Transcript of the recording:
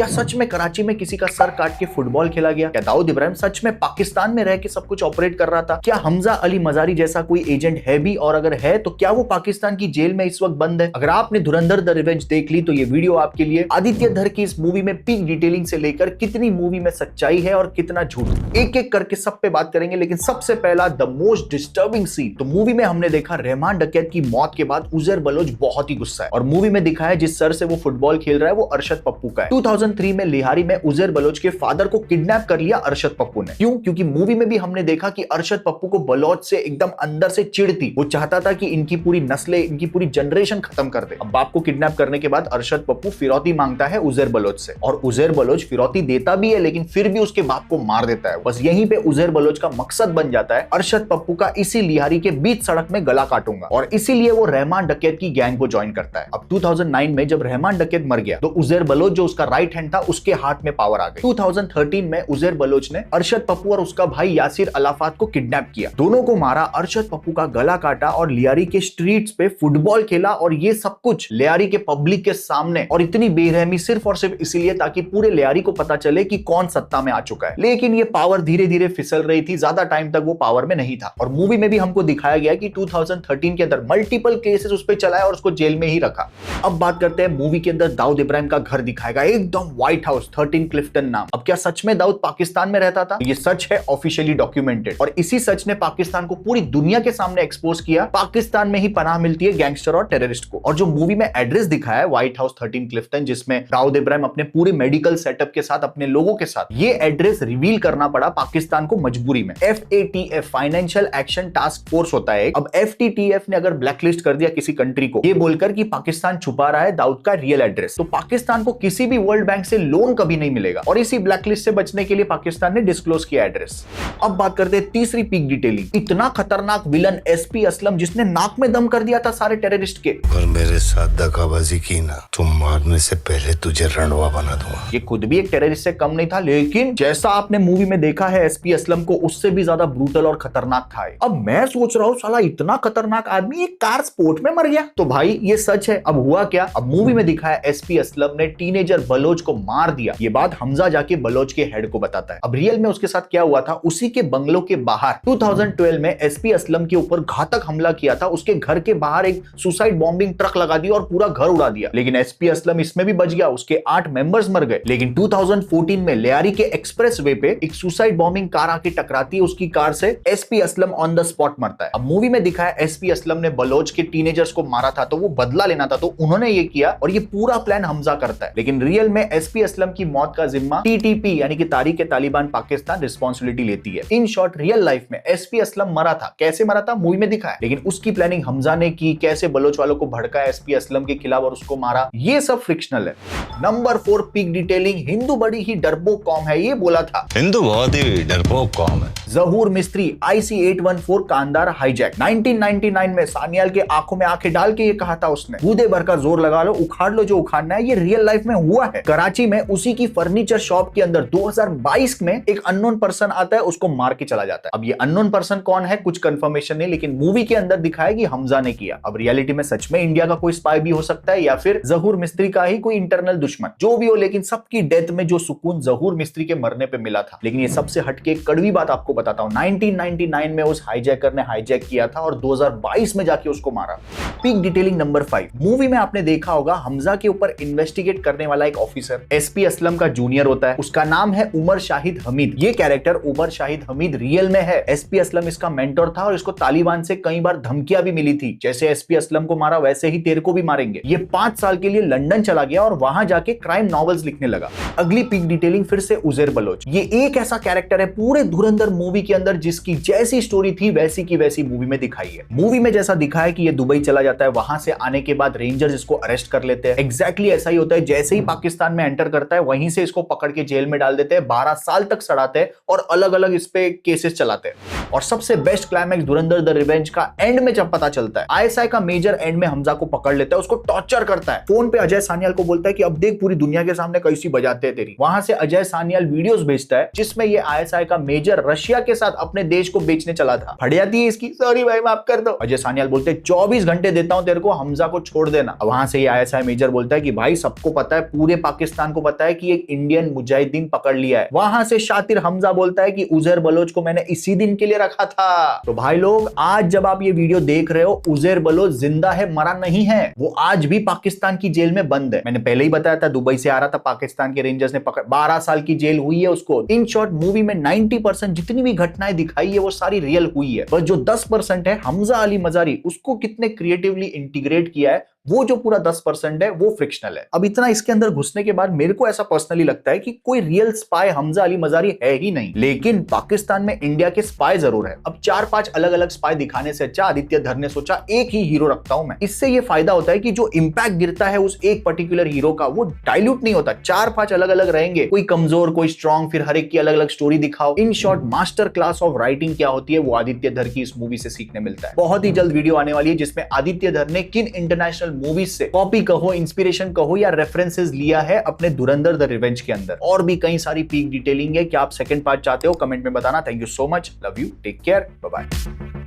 क्या सच में कराची में किसी का सर काट के फुटबॉल खेला गया? क्या दाऊद इब्राहिम सच में पाकिस्तान में रह के सब कुछ ऑपरेट कर रहा था? क्या हमजा अली मजारी जैसा कोई एजेंट है भी, और अगर है तो क्या वो पाकिस्तान की जेल में इस वक्त बंद है? अगर आपने धुरंधर द रिवेंज देख ली तो ये वीडियो आपके लिए। आदित्य धर की इस मूवी में पीक डिटेलिंग से लेकर कितनी मूवी में सच्चाई है और कितना झूठ, एक एक करके सब पे बात करेंगे। लेकिन सबसे पहला द मोस्ट डिस्टर्बिंग सीन। तो मूवी में हमने देखा रहमान डकैत की मौत के बाद उजैर बलोच बहुत ही गुस्सा है, और मूवी में दिखाया जिस सर से वो फुटबॉल खेल रहा है वो अरशद पप्पू का है। 2003 में लिहारी में उजैर बलोच के फादर को किडनैप कर लिया अरशद पप्पू ने। क्यों? क्योंकि मूवी में भी हमने देखा कि अरशद पप्पू को बलोच से एकदम अंदर से चिढ़ थी। वो चाहता था कि इनकी पूरी नस्लें, इनकी पूरी जनरेशन खत्म कर दे। अब बाप को किडनैप करने के बाद अरशद पप्पू फिरौती मांगता है उजैर बलोच से, और उजैर बलोच फिरौती देता भी है लेकिन फिर भी उसके बाप को मार देता है। बस यहीं पे उजैर बलोच का मकसद बन जाता है अरशद पप्पू का इसी लिहारी के बीच सड़क में गला काटूंगा, और इसीलिए वो रहमान डकैत की गैंग को ज्वाइन करता है। अब 2009 में जब रहमान डकैत मर गया तो उजैर बलोच जो उसका राइट हैंड था उसके हाथ में पावर आ गई। 2013 में उजैर बलोच ने अरशद पप्पू और उसका भाई यासिर अलाफात को किडनैप किया, दोनों को मारा, अरशद पप्पू का गला काटा और लियारी के स्ट्रीट्स पे फुटबॉल खेला, और ये सब कुछ लियारी के पब्लिक के सामने। और इतनी बेरहमी सिर्फ और सिर्फ इसलिए ताकि पूरे लियारी को पता चले कि कौन सत्ता में आ चुका है। लेकिन ये पावर धीरे धीरे फिसल रही थी, ज्यादा टाइम तक वो पावर में नहीं था। और मूवी में भी हमको दिखाया गया कि 2013 के अंदर मल्टीपल केसेस उस पर चलाए और उसको जेल में ही रखा। अब बात करते हैं मूवी के अंदर दाऊद इब्राहिम का घर दिखाएगा, एकदम व्हाइट हाउस, 13 क्लिफ्टन नाम। अब क्या सच में दाऊद पाकिस्तान में रहता था? ये सच है, ऑफिशियली डॉक्यूमेंटेड, और इसी सच ने पाकिस्तान को पूरी दुनिया के सामने एक्सपोज किया। पाकिस्तान में ही पनाह मिलती है गैंगस्टर और टेररिस्ट को। और जो मूवी में एड्रेस दिखाया है व्हाइट हाउस 13 क्लिफ्टन, जिसमें दाऊद इब्राहिम अपने पूरे मेडिकल सेटअप के साथ, अपने लोगों के साथ, ये एड्रेस रिवील करना पड़ा पाकिस्तान को मजबूरी में। FATF financial action task force होता है। अब FTTF ने अगर ब्लैकलिस्ट कर दिया किसी कंट्री को ये बोलकर कि पाकिस्तान छुपा रहा है दाऊद का रियल एड्रेस, तो पाकिस्तान को किसी भी वर्ल्ड बैंक से लोन कभी नहीं मिलेगा, और इसी ब्लैकलिस्ट से बचने के लिए पाकिस्तान ने डिस्क्लोज किया एड्रेस। अब बात करते हैं तीसरी पीक डिटेलिंग। इतना खतरनाक विलन SP असलम, जिसने नाक में दम कर दिया था सारे टेररिस्ट के। और मेरे साथ दगाबाजी की ना तो मारने से पहले तुझे रणवा बना दूंगा। ये खुद भी एक टेररिस्ट से कम नहीं था, लेकिन जैसा आपने मूवी में देखा है SP असलम को, उससे भी ज्यादा ब्रूटल और खतरनाक था। अब मैं सोच रहा हूँ साला इतना खतरनाक आदमी एक कार स्पोर्ट में मर गया। तो भाई ये सच है। अब हुआ क्या? अब मूवी में दिखाया SP असलम ने टीनेजर बलोच को मार दिया। ये बात हमजा जाके बलोच के हेड को बताता है। अब रियल में उसके साथ क्या हुआ था? उसी के बंगलों के बाहर 2012 में SP असलम के ऊपर घातक हमला किया था। उसके घर के बाहर एक सुसाइड बॉम्बिंग ट्रक लगा दी और पूरा घर उड़ा दिया। लेकिन SP असलम इसमें भी बच गया, उसके 8 मेंबर्स मर गए। लेकिन 2014 में लियारी के एक्सप्रेसवे पे एक सुसाइड बॉम्बिंग कार आके टकराती है उसकी कार से, SP Aslam on the spot मरता है। अब मूवी में दिखाया SP असलम ने बलोच के टीनेजर्स को मारा था, तो वो बदला लेना था, तो उन्होंने ये किया, और ये पूरा प्लान हमजा करता है। लेकिन रियल में SP असलम की मौत का जिम्मा TTP यानी कि तारीख तालिबान पाकिस्तान रिस्पॉन्सिबिलिटी लेती है। इन शॉर्ट रियल लाइफ में SP असलम मरा था। कैसे मरा था मूवी में दिखाया, लेकिन उसकी प्लानिंग हमजा ने की। कैसे बलोच वालों को भड़काया SP असलम के खिलाफ और उसको मारा, ये सब फ्रिक्शनल है। Number 4 peak detailing. हिंदू बड़ी ही डरपोक कौम है, ये बोला था। हिंदू बहुत ही डरपोक कौम है। जहूर मिस्त्री IC-814 का अंदार हाईजैक। 1999 में सानियाल के आंखों में आंखें डाल के ये कहा था उसने, बूदे भर का जोर लगा लो, उखाड़ लो जो उखाड़ना है। ये रियल लाइफ में हुआ है। कराची में उसी की फर्नीचर शॉप के अंदर 2022 में एक अननोन पर्सन आता है, उसको मार के चला जाता है। अब ये अननोन पर्सन कौन है कुछ कंफर्मेशन नहीं, लेकिन मूवी के अंदर दिखाया कि हमजा ने किया। अब रियलिटी में सच में इंडिया का कोई स्पाई भी हो सकता है, या फिर जहूर मिस्त्री का ही कोई इंटरनल दुश्मन, जो भी हो। लेकिन सबकी डेथ में जो सुकून जहूर मिस्त्री के मरने पे मिला था। लेकिन ये सबसे हटके एक कड़वी बात आपको बताता हूं, 1999 में उस हाईजैकर ने हाईजैक किया था और 2022 में जाके उसको मारा। Peak detailing number 5। मूवी में आपने देखा होगा हमजा के ऊपर इन्वेस्टिगेट करने वाला एक ऑफिसर SP असलम का जूनियर होता है। उसका नाम है उमर शाहिद हमीद। ये कैरेक्टर उमर शाहिद हमीद रियल में है। SP असलम इसका मेंटोर था और इसको तालिबान से कई बार धमकियां भी मिली थी, जैसे SP असलम को मारा वैसे ही तेरे को भी मारेंगे। ये 5 साल के लिए लंदन चला गया और वहां जाके क्राइम नॉवेल्स लिखने लगा। अगली पीक डिटेलिंग फिर से उजैर बलोच। ये एक ऐसा कैरेक्टर है पूरे धुरंधर मूवी के अंदर जिसकी जैसी स्टोरी थी वैसी की वैसी मूवी में दिखाई है। मूवी में जैसा दिखा है कि ये दुबई चला जाता है, वहां से आने के बाद रेंजर्स इसको अरेस्ट कर लेते हैं। एग्जैक्टली ऐसा ही होता है। जैसे ही पाकिस्तान में एंटर करता है वहीं से इसको पकड़ के जेल में डाल देते हैं, 12 साल तक सड़ाते हैं और अलग अलग इस पे केसेस चलाते हैं। और सबसे best climax Dhurandhar the revenge का एंड में जब पता चलता है, ISI का मेजर एंड में हमजा को पकड़ लेता है, उसको टॉर्चर करता है। फोन पे अजय सानियाल को बोलता है कि अब देख पूरी दुनिया के सामने कैसी बजाते हैं तेरी। वहां से अजय सानियाल वीडियोस भेजता है जिसमें ये ISI का मेजर रशिया के साथ अपने देश को बेचने चला था। फड़ियाती है इसकी, सॉरी भाई माफ कर दो। अजय सानियाल बोलते हैं 24 घंटे देता हूं तेरे को, हमजा को छोड़ देना। वहां से ये ISI मेजर बोलता है कि भाई सबको पता है पूरे पाकिस्तान पाकिस्तान को पता है कि एक इंडियन मुजाहिदीन पकड़ लिया है। वहां से शातिर हमजा बोलता है कि उजैर बलोच को मैंने इसी दिन के लिए रखा था। तो भाई लोग, आज जब आप ये वीडियो देख रहे हो, उजैर बलोच जिंदा है, मरा नहीं है। वो आज भी पाकिस्तान की जेल में बंद है। मैंने पहले ही बताया था, दुबई से आ रहा था, पाकिस्तान के रेंजर्स ने पकड़, 12 साल की जेल हुई है उसको। इन शॉर्ट, मूवी में 90% जितनी भी घटनाएं दिखाई है वो सारी रियल हुई है। बस जो 10% है, हमजा अली मजारी, उसको कितने क्रिएटिवली इंटीग्रेट किया है, वो जो पूरा 10% है वो फ्रिक्शनल है। अब इतना इसके अंदर घुसने के बाद मेरे को ऐसा पर्सनली लगता है कि कोई रियल स्पाई हमजा अली मजारी है ही नहीं। लेकिन पाकिस्तान में इंडिया के स्पाई जरूर है। अब 4-5 अलग अलग स्पाई दिखाने से अच्छा आदित्य धर ने सोचा एक ही हीरो रखता हूं मैं। इससे ये फायदा होता है कि जो इंपैक्ट गिरता है उस एक पर्टिकुलर हीरो का, वो डाइल्यूट नहीं होता। 4-5 अलग अलग रहेंगे, कोई कमजोर, कोई स्ट्रॉन्ग, फिर हर एक की अलग अलग स्टोरी दिखाओ। In short, master class of writing क्या होती है वो आदित्य धर की इस मूवी से सीखने मिलता है। बहुत ही जल्द वीडियो आने वाली है जिसमें आदित्य धर ने किन इंटरनेशनल मूवीज से कॉपी कहो, इंस्पिरेशन कहो या रेफरेंसेस लिया है अपने धुरंधर द रिवेंज के अंदर। और भी कई सारी पीक डिटेलिंग है। क्या आप सेकंड पार्ट चाहते हो? कमेंट में बताना। Thank you so much, love you, take care, bye bye.